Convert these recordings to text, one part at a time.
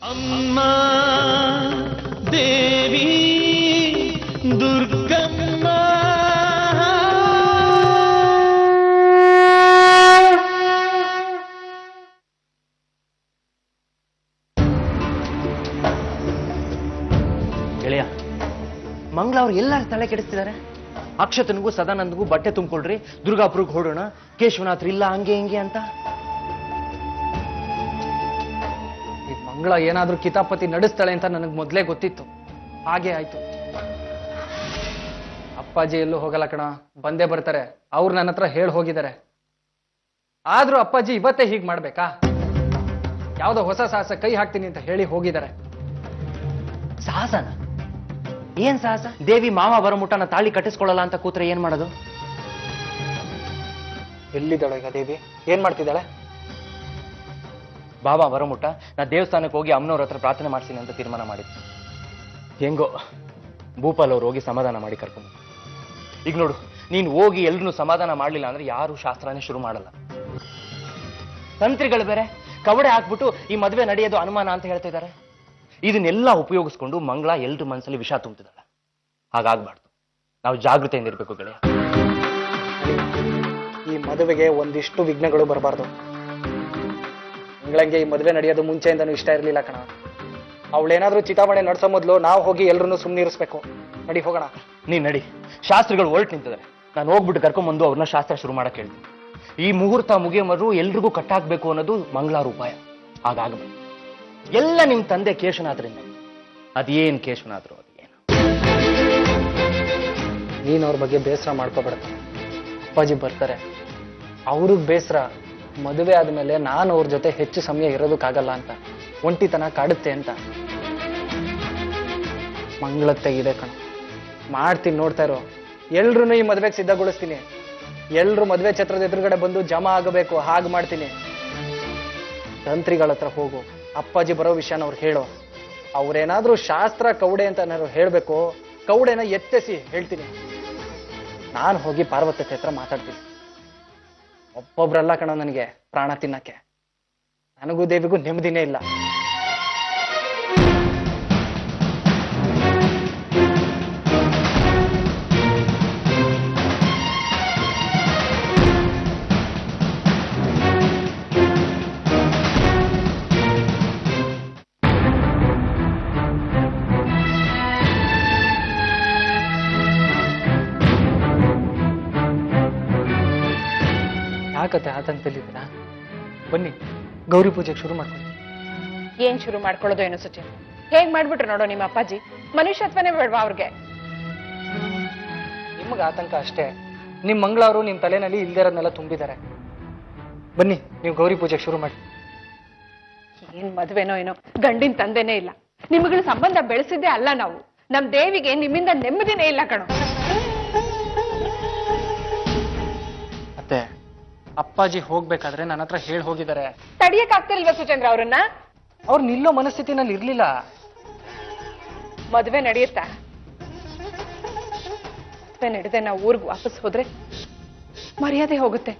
ಅಮ್ಮ ದೇವಿ ದುರ್ಗಮ್ಮ ಗೆಳೆಯ ಮಂಗಳ ಅವ್ರು ಎಲ್ಲಾರು ತಲೆ ಕೆಡಿಸ್ತಿದ್ದಾರೆ. ಅಕ್ಷತನಿಗೂ ಸದಾನಂದಗೂ ಬಟ್ಟೆ ತುಂಬಿಕೊಳ್ರಿ, ದುರ್ಗಾಪುರಕ್ಕೆ ಹೊಡೋಣ, ಕೇಶವನಾಥ್ರು ಇಲ್ಲ ಹಂಗೆ ಹಿಂಗೆ ಅಂತ. ಈ ಮಂಗಳ ಏನಾದ್ರೂ ಕಿತಾಪತಿ ನಡೆಸ್ತಾಳೆ ಅಂತ ನನಗೆ ಮೊದಲೇ ಗೊತ್ತಿತ್ತು. ಹಾಗೆ ಆಯ್ತು. ಅಪ್ಪಾಜಿ ಎಲ್ಲೂ ಹೋಗಲ್ಲ ಕಣ, ಬಂದೇ ಬರ್ತಾರೆ. ಅವ್ರು ನನ್ನ ಹತ್ರ ಹೇಳಿ ಹೋಗಿದ್ದಾರೆ. ಆದ್ರೂ ಅಪ್ಪಾಜಿ ಇವತ್ತೇ ಹೀಗೆ ಮಾಡ್ಬೇಕಾ? ಯಾವ್ದೋ ಹೊಸ ಸಾಹಸ ಕೈ ಹಾಕ್ತೀನಿ ಅಂತ ಹೇಳಿ ಹೋಗಿದ್ದಾರೆ. ಸಾಹಸನ? ಏನ್ ಸಾಹಸ? ದೇವಿ ಮಾವ ಬರೋ ಮುಟ್ಟನ ತಾಳಿ ಕಟ್ಟಿಸ್ಕೊಳ್ಳಲ್ಲ ಅಂತ ಕೂತ್ರೆ ಏನ್ ಮಾಡೋದು? ಎಲ್ಲಿದ್ದಾಳೆ ಈಗ ದೇವಿ? ಏನ್ ಮಾಡ್ತಿದ್ದಾಳೆ? ಬಾಬಾ ಬರೋ ಮುಟ್ಟ ನಾ ದೇವಸ್ಥಾನಕ್ಕೆ ಹೋಗಿ ಅಮ್ಮನವ್ರ ಹತ್ರ ಪ್ರಾರ್ಥನೆ ಮಾಡ್ತೀನಿ ಅಂತ ತೀರ್ಮಾನ ಮಾಡಿದ್ದೆ. ಹೆಂಗೋ ಭೂಪಾಲ್ ಅವ್ರು ಹೋಗಿ ಸಮಾಧಾನ ಮಾಡಿ ಕರ್ಕೊಂಡು. ಈಗ ನೋಡು, ನೀನು ಹೋಗಿ ಎಲ್ರನ್ನೂ ಸಮಾಧಾನ ಮಾಡ್ಲಿಲ್ಲ ಅಂದ್ರೆ ಯಾರು ಶಾಸ್ತ್ರನೇ ಶುರು ಮಾಡಲ್ಲ. ತಂತ್ರಿಗಳು ಬೇರೆ ಕವಡೆ ಹಾಕ್ಬಿಟ್ಟು ಈ ಮದುವೆ ನಡೆಯೋದು ಅನುಮಾನ ಅಂತ ಹೇಳ್ತಾ ಇದ್ದಾರೆ. ಇದನ್ನೆಲ್ಲ ಉಪಯೋಗಿಸ್ಕೊಂಡು ಮಂಗಳ ಎಲ್ರ ಮನಸ್ಸಲ್ಲಿ ವಿಷ ತುಂಬ್ತಿದ್ದಾಳೆ. ಹಾಗಾಗ್ಬಾರ್ದು. ನಾವು ಜಾಗೃತೆಯಿಂದ ಇರ್ಬೇಕು ಗೆಳೆಯ. ಈ ಮದುವೆಗೆ ಒಂದಿಷ್ಟು ವಿಘ್ನಗಳು ಬರಬಾರ್ದು. ಮಂಗಳಂಗೆ ಈ ಮದುವೆ ನಡೆಯೋದು ಮುಂಚೆಯಿಂದನೂ ಇಷ್ಟ ಇರಲಿಲ್ಲ ಕಣ. ಅವಳೇನಾದ್ರೂ ಚಿತಾಮಣೆ ನಡ್ಸೋ ಮೊದಲು ನಾವು ಹೋಗಿ ಎಲ್ರನ್ನೂ ಸುಮ್ಮನೆ ಇರಿಸ್ಬೇಕು. ನಡಿ ಹೋಗೋಣ. ನೀನ್ ನಡಿ, ಶಾಸ್ತ್ರಿಗಳು ಹೊರಟು ನಿಂತಿದ್ದಾರೆ. ನಾನು ಹೋಗ್ಬಿಟ್ಟು ಕರ್ಕೊಂಡ್ಬಂದು ಅವ್ರನ್ನ ಶಾಸ್ತ್ರ ಶುರು ಮಾಡಕ್ ಹೇಳ್ತೀನಿ. ಈ ಮುಹೂರ್ತ ಮುಗಿಯೋಮರು ಎಲ್ರಿಗೂ ಕಟ್ಟಾಕ್ಬೇಕು ಅನ್ನೋದು ಮಂಗಳಾರ ಉಪಾಯ. ಹಾಗಾಗಬೇಕು. ಎಲ್ಲ ನಿಮ್ ತಂದೆ ಕೇಶವನಾಥರಿಂದ. ಅದೇನ್ ಕೇಶವನಾಥರು ಅದೇನು. ನೀನ್ ಅವ್ರ ಬಗ್ಗೆ ಬೇಸರ ಮಾಡ್ಕೋಬೇಡ. ಅಪ್ಪಾಜಿ ಬರ್ತಾರೆ. ಅವ್ರಿಗೆ ಬೇಸರ ಮದುವೆ ಆದ್ಮೇಲೆ ನಾನು ಅವ್ರ ಜೊತೆ ಹೆಚ್ಚು ಸಮಯ ಇರೋದಕ್ಕಾಗಲ್ಲ ಅಂತ, ಒಂಟಿತನ ಕಾಡುತ್ತೆ ಅಂತ. ಮಂಗಳತ್ತೆಗಿದೆ ಕಣ, ಮಾಡ್ತೀನಿ, ನೋಡ್ತಾ ಇರೋ. ಎಲ್ರೂ ಈ ಮದುವೆಗೆ ಸಿದ್ಧಗೊಳಿಸ್ತೀನಿ. ಎಲ್ರು ಮದುವೆ ಛತ್ರದ ಎದುರುಗಡೆ ಬಂದು ಜಮಾ ಆಗಬೇಕು. ಹಾಗೆ ಮಾಡ್ತೀನಿ. ತಂತ್ರಿಗಳ ಹತ್ರ ಹೋಗು, ಅಪ್ಪಾಜಿ ಬರೋ ವಿಷಯನ ಅವ್ರು ಹೇಳೋ. ಅವ್ರೇನಾದ್ರೂ ಶಾಸ್ತ್ರ ಕೌಡೆ ಅಂತ ಏನಾದ್ರು ಹೇಳ್ಬೇಕು, ಕೌಡೆನ ಎತ್ತೆಸಿ ಹೇಳ್ತೀನಿ. ನಾನು ಹೋಗಿ ಪಾರ್ವತಿ ಹತ್ರ ಮಾತಾಡ್ತೀನಿ. ಒಬ್ಬೊಬ್ರಲ್ಲ ಕಣ ನನಗೆ ಪ್ರಾಣ ತಿನ್ನಕ್ಕೆ. ನನಗೂ ದೇವಿಗೂ ನೆಮ್ಮದಿನೇ ಇಲ್ಲ. ಯಾಕತ್ತೆ ಆತಂಕದಲ್ಲಿದ್ದೀರಾ? ಬನ್ನಿ, ಗೌರಿ ಪೂಜೆಗೆ ಶುರು ಮಾಡ್ಕೊಳ್ಳಿ. ಏನ್ ಶುರು ಮಾಡ್ಕೊಳ್ಳೋದು ಏನೋ ಸುಚಿ. ಹೇಗ್ ಮಾಡ್ಬಿಟ್ರು ನೋಡೋ ನಿಮ್ಮ ಅಪ್ಪಾಜಿ. ಮನುಷ್ಯತ್ವನೇ ಬೇಡವಾ ಅವ್ರಿಗೆ? ನಿಮ್ಗೆ ಆತಂಕ ಅಷ್ಟೇ. ನಿಮ್ ಮಂಗಳವರು ನಿಮ್ ತಲೆನಲ್ಲಿ ಇಲ್ದಿರೋದ್ನೆಲ್ಲ ತುಂಬಿದ್ದಾರೆ. ಬನ್ನಿ, ನೀವು ಗೌರಿ ಪೂಜೆಗೆ ಶುರು ಮಾಡಿ. ಏನ್ ಮದ್ವೆನೋ ಏನೋ, ಗಂಡಿನ ತಂದೆನೇ ಇಲ್ಲ. ನಿಮ್ಗಳ ಸಂಬಂಧ ಬೆಳೆಸಿದ್ದೇ ಅಲ್ಲ ನಾವು. ನಮ್ ದೇವಿಗೆ ನಿಮ್ಮಿಂದ ನೆಮ್ಮದಿನೇ ಇಲ್ಲ ಕಣೋ. ಮತ್ತೆ ಅಪ್ಪಾಜಿ ಹೋಗ್ಬೇಕಾದ್ರೆ ನನ್ನ ಹತ್ರ ಹೇಳಿ ಹೋಗಿದ್ದಾರೆ. ತಡಿಯಕ್ ಆಗ್ತಿಲ್ವಾ ಸುಚೇಂದ್ರ ಅವ್ರನ್ನ? ಅವ್ರು ನಿಲ್ಲೋ ಮನಸ್ಥಿತಿನಲ್ಲಿ ಇರ್ಲಿಲ್ಲ. ಮದ್ವೆ ನಡೆಯುತ್ತಾ? ಮದ್ವೆ ನಡೆದೆ ನಾವು ಊರ್ಗ್ ವಾಪಸ್ ಹೋದ್ರೆ ಮರ್ಯಾದೆ ಹೋಗುತ್ತೆ.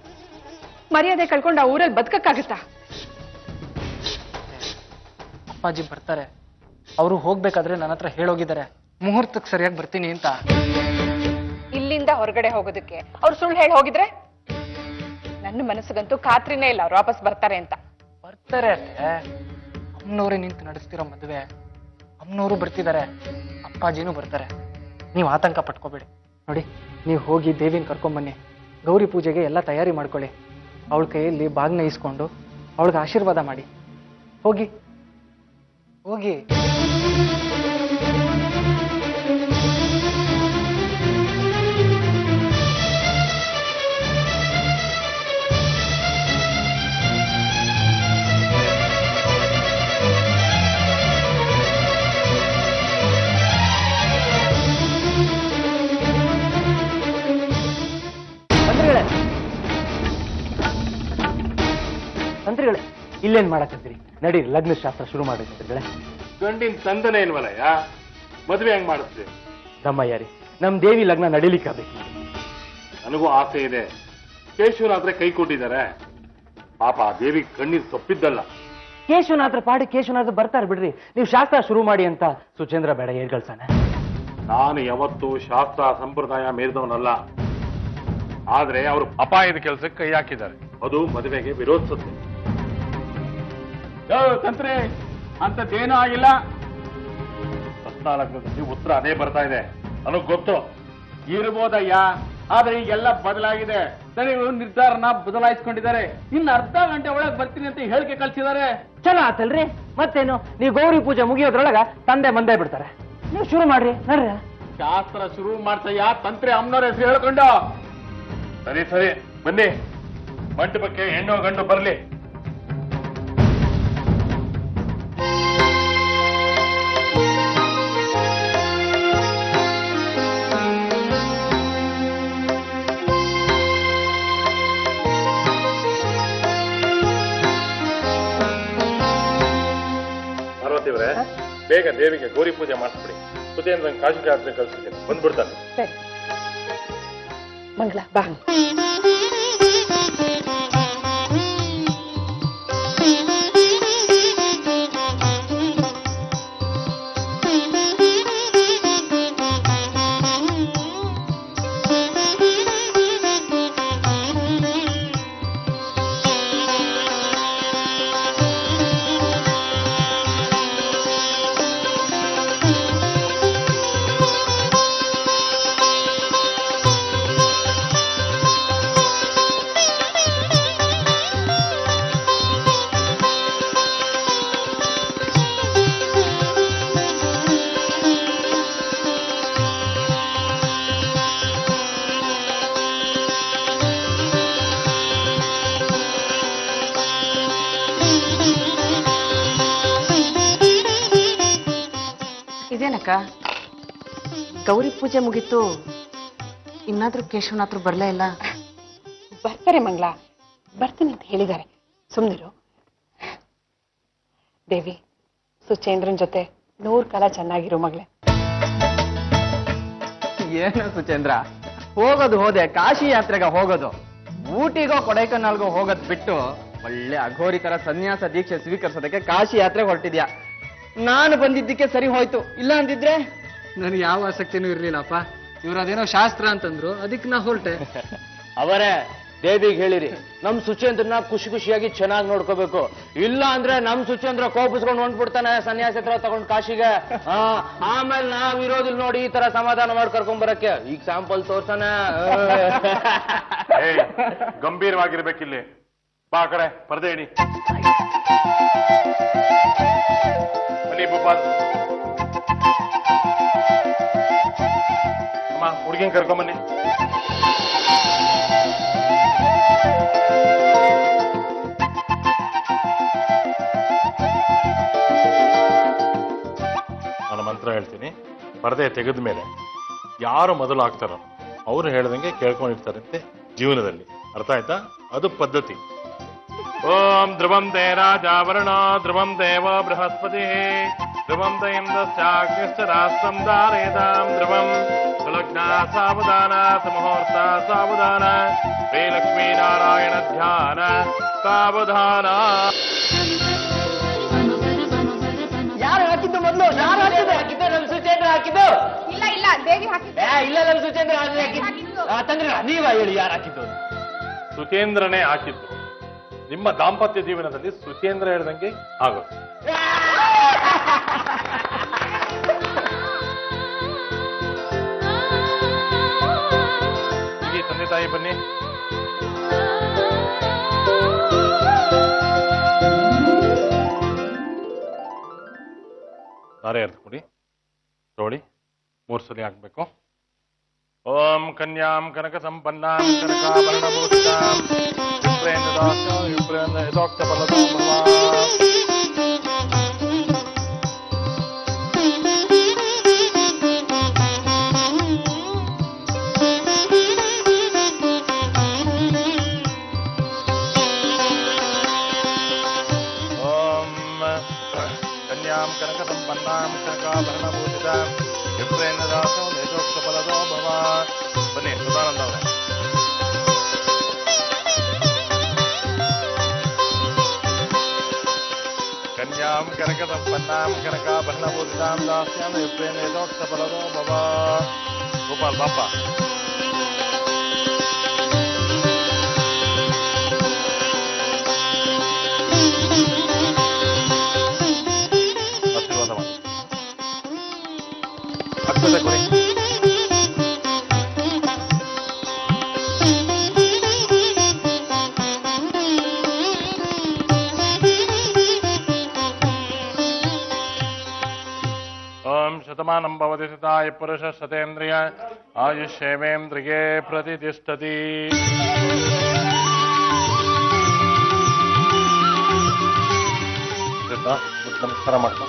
ಮರ್ಯಾದೆ ಕಳ್ಕೊಂಡು ಆ ಊರಲ್ಲಿ ಬದುಕಕ್ಕಾಗತ್ತಾ? ಅಪ್ಪಾಜಿ ಬರ್ತಾರೆ. ಅವರು ಹೋಗ್ಬೇಕಾದ್ರೆ ನನ್ನ ಹತ್ರ ಹೇಳೋಗಿದ್ದಾರೆ, ಮುಹೂರ್ತಕ್ಕೆ ಸರಿಯಾಗಿ ಬರ್ತೀನಿ ಅಂತ. ಇಲ್ಲಿಂದ ಹೊರಗಡೆ ಹೋಗೋದಕ್ಕೆ ಅವ್ರು ಸುಳ್ಳು ಹೇಳಿ ಹೋಗಿದ್ರೆ? ನನ್ನ ಮನಸ್ಸಿಗಂತೂ ಖಾತ್ರಿನೇ ಇಲ್ಲ ಅವ್ರು ವಾಪಸ್ ಬರ್ತಾರೆ ಅಂತ. ಬರ್ತಾರೆ ಅತ್ತೆ. ಅಮ್ಮನವರೇ ನಿಂತು ನಡೆಸ್ತಿರೋ ಮದುವೆ. ಅಮ್ಮನವರು ಬರ್ತಿದ್ದಾರೆ, ಅಪ್ಪಾಜಿನೂ ಬರ್ತಾರೆ. ನೀವು ಆತಂಕ ಪಟ್ಕೋಬೇಡಿ. ನೋಡಿ, ನೀವು ಹೋಗಿ ದೇವಿನ ಕರ್ಕೊಂಬನ್ನಿ. ಗೌರಿ ಪೂಜೆಗೆ ಎಲ್ಲ ತಯಾರಿ ಮಾಡ್ಕೊಳ್ಳಿ. ಅವಳ ಕೈಯಲ್ಲಿ ಬಾಗ್ನ ಇಸ್ಕೊಂಡು ಅವಳಿಗೆ ಆಶೀರ್ವಾದ ಮಾಡಿ. ಹೋಗಿ ಹೋಗಿ. ತಂತ್ರಿಗಳೇ, ಇಲ್ಲೇನ್ ಮಾಡಕಂತೀರಿ? ನಡಿ, ಲಗ್ನ ಶಾಸ್ತ್ರ ಶುರು ಮಾಡಬೇಕಂದ್ರೆ. ಗಂಡಿನ ತಂದನೆ ಏನ್ವಲಯ್ಯ, ಮದುವೆ ಹೆಂಗ್ ಮಾಡಿಸ್ತೀವಿ? ನಮ್ಮಯ್ಯಾರಿ, ನಮ್ ದೇವಿ ಲಗ್ನ ನಡೀಲಿಕ್ಕಾಗಬೇಕು. ನನಗೂ ಆಸೆ ಇದೆ. ಕೇಶವನಾದ್ರೆ ಕೈ ಕೊಟ್ಟಿದ್ದಾರೆ. ಪಾಪ ಆ ದೇವಿ ಕಣ್ಣೀರು ತಪ್ಪಿದ್ದಲ್ಲ. ಕೇಶವನಾಥ್ರ ಪಾಡಿ ಕೇಶವನಾಥ್ ಬರ್ತಾರೆ ಬಿಡ್ರಿ. ನೀವು ಶಾಸ್ತ್ರ ಶುರು ಮಾಡಿ ಅಂತ ಸುಚೇಂದ್ರ ಬೇಡ ಹೇಳ್ಕಳ್ಸಾನೆ. ನಾನು ಯಾವತ್ತೂ ಶಾಸ್ತ್ರ ಸಂಪ್ರದಾಯ ಮೀರಿದವನಲ್ಲ. ಆದ್ರೆ ಅವರು ಅಪಾಯದ ಕೆಲಸಕ್ಕೆ ಕೈ ಹಾಕಿದ್ದಾರೆ. ಅದು ಮದುವೆಗೆ ವಿರೋಧಿಸುತ್ತೆ. ತಂತ್ರಿ ಅಂತದ್ದೇನೂ ಆಗಿಲ್ಲ. 14ರಲ್ಲಿ ಉತ್ತರ ಅದೇ ಬರ್ತಾ ಇದೆ. ನನಗ್ ಗೊತ್ತು. ಇರ್ಬೋದಯ್ಯ, ಆದ್ರೆ ಈಗೆಲ್ಲ ಬದಲಾಗಿದೆ. ದಣಿಗಳು ನಿರ್ಧಾರನ ಬದಲಾಯಿಸ್ಕೊಂಡಿದ್ದಾರೆ. ಇನ್ನು ಅರ್ಧ ಗಂಟೆ ಒಳಗೆ ಬರ್ತೀನಿ ಅಂತ ಹೇಳಿಕೆ ಕಳ್ಸಿದ್ದಾರೆ. ಚಲೋ ಆತಲ್ರಿ. ಮತ್ತೇನು, ನೀವು ಗೌರಿ ಪೂಜೆ ಮುಗಿಯೋದ್ರೊಳಗ ತಂದೆ ಮಂದೆ ಬಿಡ್ತಾರೆ. ನೀವು ಶುರು ಮಾಡ್ರಿ, ನಡ್ರಿ. ಶಾಸ್ತ್ರ ಶುರು ಮಾಡ್ಸಯ್ಯ, ತಂತ್ರಿ ಅಮ್ಮನವ್ರ ಹೆಸರು ಹೇಳ್ಕೊಂಡು. ಸರಿ ಸರಿ, ಬನ್ನಿ. ಮಂಟಪಕ್ಕೆ ಹೆಣ್ಣು ಗಂಡು ಬರ್ಲಿ. ಪಾರ್ವತಿಯವರೇ, ಬೇಗ ದೇವಿಗೆ ಗೌರಿ ಪೂಜೆ ಮಾಡಿಸ್ಬಿಡಿ. ಸುತೇಂದ್ರ ಕಾಶಿ ಯಾತ್ರೆ ಕಳ್ಸಿದ್ದೀನಿ, ಬಂದ್ಬಿಡ್ತಾನೆ. ಸರಿ ಮಂಗಳ ಬಾ. ಇದೇನಕ್ಕ, ಗೌರಿ ಪೂಜೆ ಮುಗೀತು, ಇನ್ನಾದ್ರೂ ಕೇಶವನಾಥ್ರು ಬರ್ಲೇ ಇಲ್ಲ. ಬರ್ತಾರೆ ಮಂಗಳ, ಬರ್ತೀನಿ ಅಂತ ಹೇಳಿದ್ದಾರೆ. ಸುಮ್ನಿರು. ದೇವಿ, ಸುಚೇಂದ್ರನ್ ಜೊತೆ 100 ಕಾಲ ಚೆನ್ನಾಗಿರು ಮಗಳೇ. ಏನು ಸುಚೇಂದ್ರ, ಹೋಗೋದು ಹೋದೆ, ಕಾಶಿ ಯಾತ್ರೆಗೆ ಹೋಗೋದು, ಊಟಿಗೋ ಕೊಡೈಕನಾಲ್ಗೋ ಹೋಗೋದ್ ಬಿಟ್ಟು ಒಳ್ಳೆ ಅಘೋರಿ ತರ ಸನ್ಯಾಸ ದೀಕ್ಷೆ ಸ್ವೀಕರಿಸೋದಕ್ಕೆ ಕಾಶಿ ಯಾತ್ರೆಗೆ ಹೊರಟಿದ್ಯಾ. ನಾನು ಬಂದಿದ್ದಕ್ಕೆ ಸರಿ ಹೋಯ್ತು, ಇಲ್ಲ ಅಂದಿದ್ರೆ ನನಗೆ ಯಾವ ಆಸಕ್ತಿನೂ ಇರ್ಲಿಲ್ಲಪ್ಪ. ಇವ್ರು ಅದೇನೋ ಶಾಸ್ತ್ರ ಅಂತಂದ್ರು, ಅದಕ್ಕೆ ನಾ ಹೊರಟೆ. ಅವರೇ, ದೇವಿಗೆ ಹೇಳಿರಿ ನಮ್ ಸುಚೇಂದ್ರನ ಖುಷಿ ಖುಷಿಯಾಗಿ ಚೆನ್ನಾಗಿ ನೋಡ್ಕೋಬೇಕು. ಇಲ್ಲ ಅಂದ್ರೆ ನಮ್ ಸುಚೇಂದ್ರ ಕೋಪಿಸ್ಕೊಂಡು ಹೊಂಟ್ಬಿಡ್ತಾನೆ ಸನ್ಯಾಸಿ ಹತ್ರ ತಗೊಂಡ್ ಕಾಶಿಗೆ. ಆಮೇಲೆ ನಾವ್ ಇರೋದಿಲ್ಲ ನೋಡಿ ಈ ತರ ಸಮಾಧಾನ ಮಾಡಿ ಕರ್ಕೊಂಡ್ ಬರಕ್ಕೆ. ಈಗ ಸ್ಯಾಂಪಲ್ ತೋರ್ಸನ. ಗಂಭೀರವಾಗಿರ್ಬೇಕಿಲ್ಲಿ. ಬಾ ಕಡೆ ಪರದೆ ಇಡಿ. ಬನ್ನಿ ಭೂಪಾಲ್. ಅಮ್ಮ, ಹುಡುಗಿನ ಕರ್ಕೊಂಬನ್ನಿ. ನಾನು ಮಂತ್ರ ಹೇಳ್ತೀನಿ. ಪರದೆ ತೆಗೆದ ಮೇಲೆ ಯಾರು ಮೊದಲು ಆಗ್ತಾರೋ ಅವ್ರು ಹೇಳ್ದಂಗೆ ಕೇಳ್ಕೊಂಡಿರ್ತಾರಂತೆ ಜೀವನದಲ್ಲಿ. ಅರ್ಥ ಆಯ್ತಾ? ಅದು ಪದ್ಧತಿ. ಓಂ ಧ್ರುವಂ ದೇ ರಾಜಾವರಣ ಧ್ರುವಂ ದೇವ ಬೃಹಸ್ಪತಿ ಧ್ರುವಂ ದೈಂದ್ರಶ್ಚಾಗ್ನಿಶ್ಚ ರಾಷ್ಟ್ರಂ ಧಾರಯತಾಂ ಧ್ರುವಂ ಸುಲಗ್ನ ಸಾವಧಾನ ಸುಮುಹೂರ್ತ ಸಾವಧಾನ ಶ್ರೀ ಲಕ್ಷ್ಮೀನಾರಾಯಣ ಧ್ಯಾನ ಸಾವಧಾನ. ಯಾರು ಹಾಕಿದ್ದು ಮೊದಲು? ಯಾರು ಹಾಕಿದ್ದು? ನಮ್ ಸುಚೇಂದ್ರ ಹಾಕಿದ್ದು. ಇಲ್ಲ ಇಲ್ಲ, ದೇವಿ ಹಾಕಿದ್ದೆ. ಇಲ್ಲ ನಮ್ ಸುಚೇಂದ್ರ ತಂದ್ರೆ ನೀವ ಹೇಳಿ ಯಾರು ಹಾಕಿದ್ದು? ಸುಚೇಂದ್ರನೇ ಹಾಕಿದ್ದು. ನಿಮ್ಮ ದಾಂಪತ್ಯ ಜೀವನದಲ್ಲಿ ಸುಚೇಂದ್ರ ಹೇಳ್ದಂಗೆ ಆಗುತ್ತೆ. ಈ ತಂದೆ ತಾಯಿ ಬನ್ನಿ. ದಾರೆ ಎರ್ದ್ಕೊಡಿ. ನೋಡಿ, 3 ಸಲ ಹಾಕ್ಬೇಕು. ಓಂ ಕನ್ಯಾಂ ಕನಕ ಸಂಪನ್ನಾಂ ಕನಕಾಭರಣಭೂಷಿತಾಂ ವಿಪ್ರೇಂದ್ರ ಯಥೋಕ್ತ ಫಲದೋ ಭವ. ಕನ್ಯಾಂ ಕನಕ ಸಂಪನ್ನಾಂ ಕನಕಾಭರಣಭೂಷಿತಾಂ ವಿಪ್ರೇಂದ್ರ ಯಥೋಕ್ತ ಫಲದೋ ಭವ. ಬನ್ನಿ ಸದಾನಂದ ಅವರೇ. ಕನ್ಯಾಂ ಕನಕ ಸಂಪನ್ನಾಂ ಕನಕಾಭರಣಪೂರಿತಾಂ ದಾಸ್ಯಾಮಿ ಯುಕ್ತೇನ ಯಥೋಕ್ತಫಲದೋ ಭವ. ಗೋಪಾಲ್ ಬಾಪ. ಆಶೀರ್ವಾದ ಮಾಡಿ. ಅಕ್ಷತೆ ಕೊಡಿ. ಓಂ ಶತಮಾನಂ ಭವತಿ ಶತಾಯ ಪುರುಷ ಶತೇಂದ್ರಿಯ ಆಯುಷ್ಯೇವೇಂದ್ರಿಯೇ ಪ್ರತಿಷ್ಠತಿ. ನಮಸ್ಕಾರ ಮಾಡ್ಕೊ.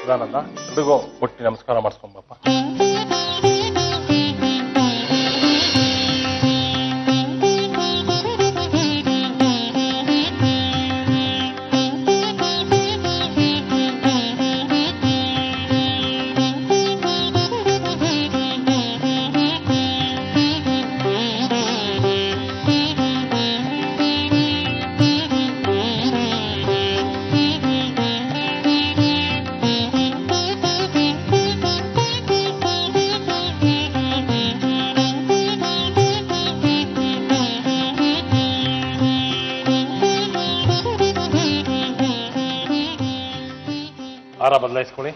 ಸದಾನಂದ ಎಲ್ರಿಗೂ ಒಟ್ಟಿ ನಮಸ್ಕಾರ ಮಾಡಿಸ್ಕೊಂಬಪ್ಪ. ಹಾರ ಬದಲಾಯಿಸ್ಕೊಳ್ಳಿ.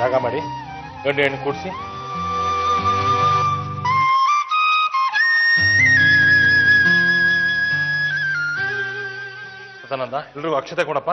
ಜಾಗ ಮಾಡಿ ಗಂಡು ಹೆಣ್ಣು ಕೂಡಿಸಿ. ಸದಾನಂದ ಎಲ್ರಿಗೂ ಅಕ್ಷತೆ ಕೊಡಪ್ಪ.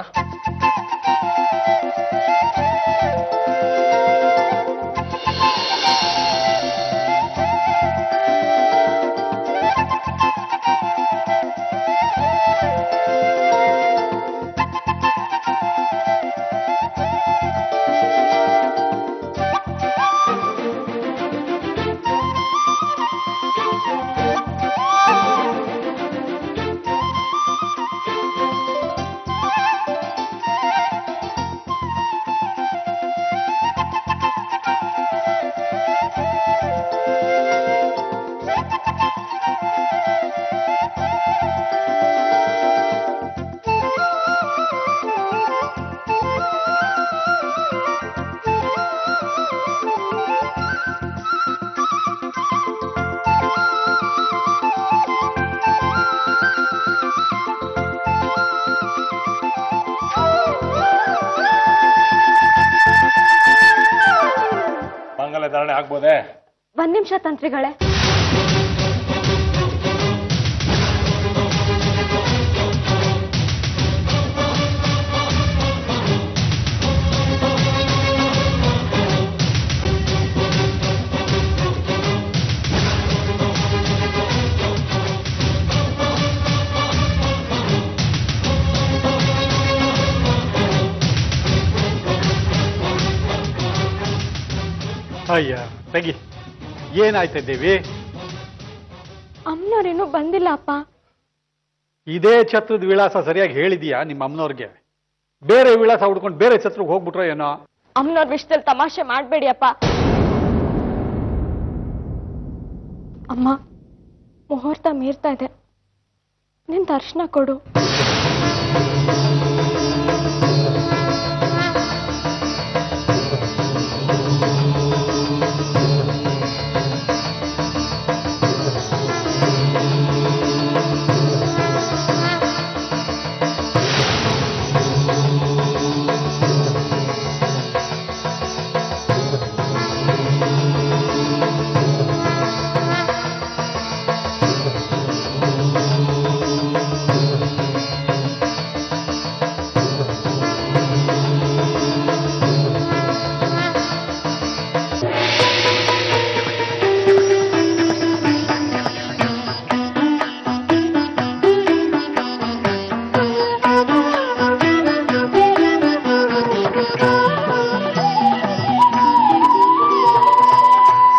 ಮಂಗಲ ಧಾರಣೆ ಆಗ್ಬೋದೇ? ಒಂದ್ ನಿಮಿಷ ತಂತ್ರಿಗಳೇ. ಅಯ್ಯ ತೆಗಿ, ಏನಾಯ್ತಾ ದೇವಿ? ಅಮ್ಮನವ್ರೇನು ಬಂದಿಲ್ಲ ಅಪ್ಪ. ಇದೇ ಛತ್ರದ ವಿಳಾಸ ಸರಿಯಾಗಿ ಹೇಳಿದೀಯಾ ನಿಮ್ಮ ಅಮ್ಮನವ್ರಿಗೆ? ಬೇರೆ ವಿಳಾಸ ಹುಡ್ಕೊಂಡು ಬೇರೆ ಛತ್ರಕ್ಕೆ ಹೋಗ್ಬಿಟ್ರೋ ಏನೋ? ಅಮ್ಮನವ್ರ ವಿಷಯದಲ್ಲಿ ತಮಾಷೆ ಮಾಡ್ಬೇಡಿ ಅಪ್ಪ. ಅಮ್ಮ, ಮುಹೂರ್ತ ಮೀರ್ತಾ ಇದೆ, ನಿನ್ ದರ್ಶನ ಕೊಡು.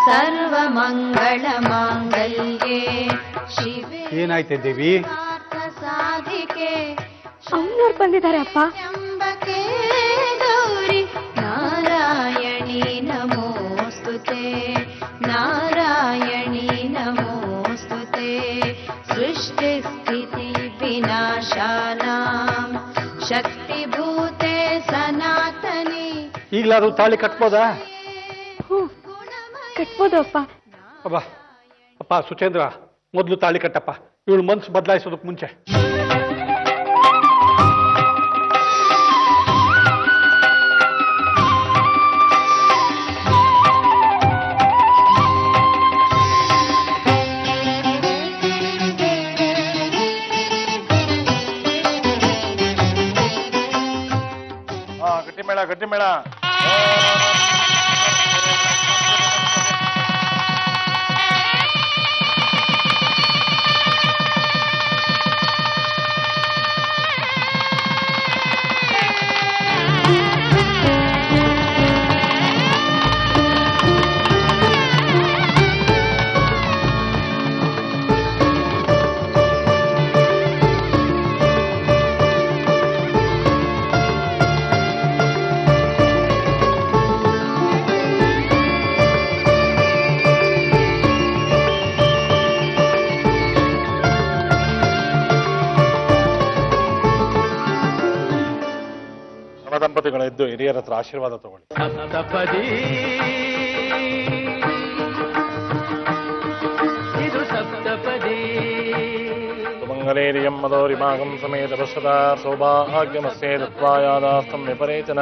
ಸರ್ವಮಂಗಳಮಾಂಗಲ್ಯೆ ಶಿವೆ ಏನಾಯ್ತೆ ದೇವಿ? ಸಾಧಿಕೆ ಅವ್ನವ್ರು ಬಂದಿದ್ದಾರೆ ಅಪ್ಪ. ಶಂಬಕೆ ಗೌರಿ ನಾರಾಯಣಿ ನಮೋಸ್ತುತೆ ನಾರಾಯಣಿ ನಮೋಸ್ತುತೆ ಸೃಷ್ಟಿ ಸ್ಥಿತಿ ವಿನಾಶಾನಾಂ ಶಕ್ತಿಭೂತೆ ಸನಾತನಿ. ಈಗಲಾದ್ರೂ ತಾಳಿ ಕಟ್ಬೋದಾ? ಕಟ್ಬೋದು ಅಪ್ಪ. ಅಬ್ಬಾ ಅಪ್ಪ ಸುಚೇಂದ್ರ, ಮೊದಲು ತಾಳಿ ಕಟ್ಟಪ್ಪ, ಇವಳು ಮನ್ಸು ಬದಲಾಯಿಸೋದಕ್ಕೆ ಮುಂಚೆ. ಗಟ್ಟಿಮೇಳ ಗಟ್ಟಿಮೇಳ. ದಂಪತಿಗಳ ಎದ್ದು ಹಿರಿಯರ ಹತ್ರ ಆಶೀರ್ವಾದ ತಗೊಳ್ಳಿ. ಸಪ್ತಪದಿ ಇದು ಸಪ್ತಪದಿ. ಸುಮಂಗಲೇರಿಯಂ ಮದೋರಿಮಾಗಂ ಸಮೇತ ವರ್ಷದ ಸೌಭಾಗ್ಯಮಸ್ಯೆ ದತ್ವಾಯಾದಾಸ್ತಂ ವಿಪರೇಚನ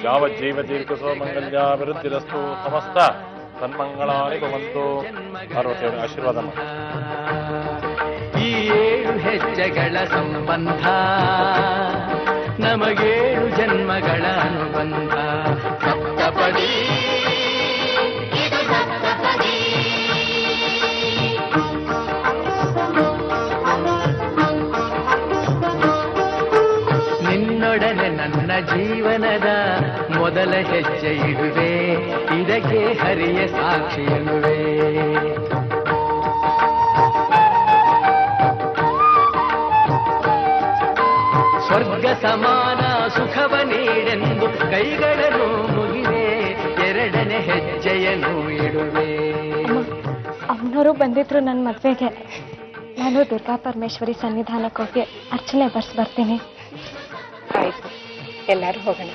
ಯಾವಜ್ಜೀವ ದೀರ್ಘಸೋ ಮಂಗಲ್ಯಾಭಿವೃದ್ಧಿರಸ್ತು ಸಮಸ್ತ ಸನ್ಮಂಗಳಾನಿ ಭವಂತು. 67 ಆಶೀರ್ವಾದ ಮಾಡಿ. ಈ 7 ಹೆಜ್ಜೆಗಳ ಸಂಬಂಧ ನಮಗೇಳು ಜನ್ಮಗಳ ಅನುಬಂಧ. ಸಪ್ತಪದಿ ನಿನ್ನೊಡನೆ ನನ್ನ ಜೀವನದ ಮೊದಲ ಹೆಜ್ಜೆ ಇಡುವೆ, ಇದಕ್ಕೆ ಹರಿಯ ಸಾಕ್ಷಿ ಎನ್ನುವೆ. ಸ್ವರ್ಗ ಸಮಾನ ಸುಖವ ನೀಡೆಂದು ಕೈಗಳನ್ನು ಮುಗಿವೆ, ಎರಡನೇ ಹೆಜ್ಜೆಯನ್ನು ಇಡುವೆ. ಅವ್ನವರು ಬಂದಿದ್ರು ನನ್ನ ಮದ್ವೆಗೆ. ನಾನು ದುರ್ಗಾ ಪರಮೇಶ್ವರಿ ಸನ್ನಿಧಾನಕ್ಕೆ ಹೋಗಿ ಅರ್ಚನೆ ಬರ್ತೀನಿ. ಆಯ್ತು, ಎಲ್ಲರೂ ಹೋಗೋಣ.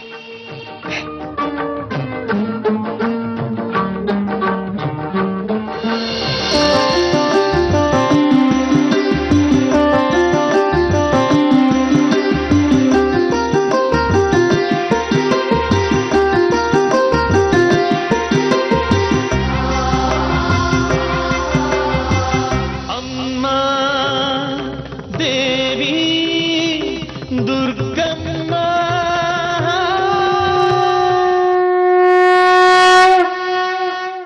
ದೇವಿ ದುರ್ಗ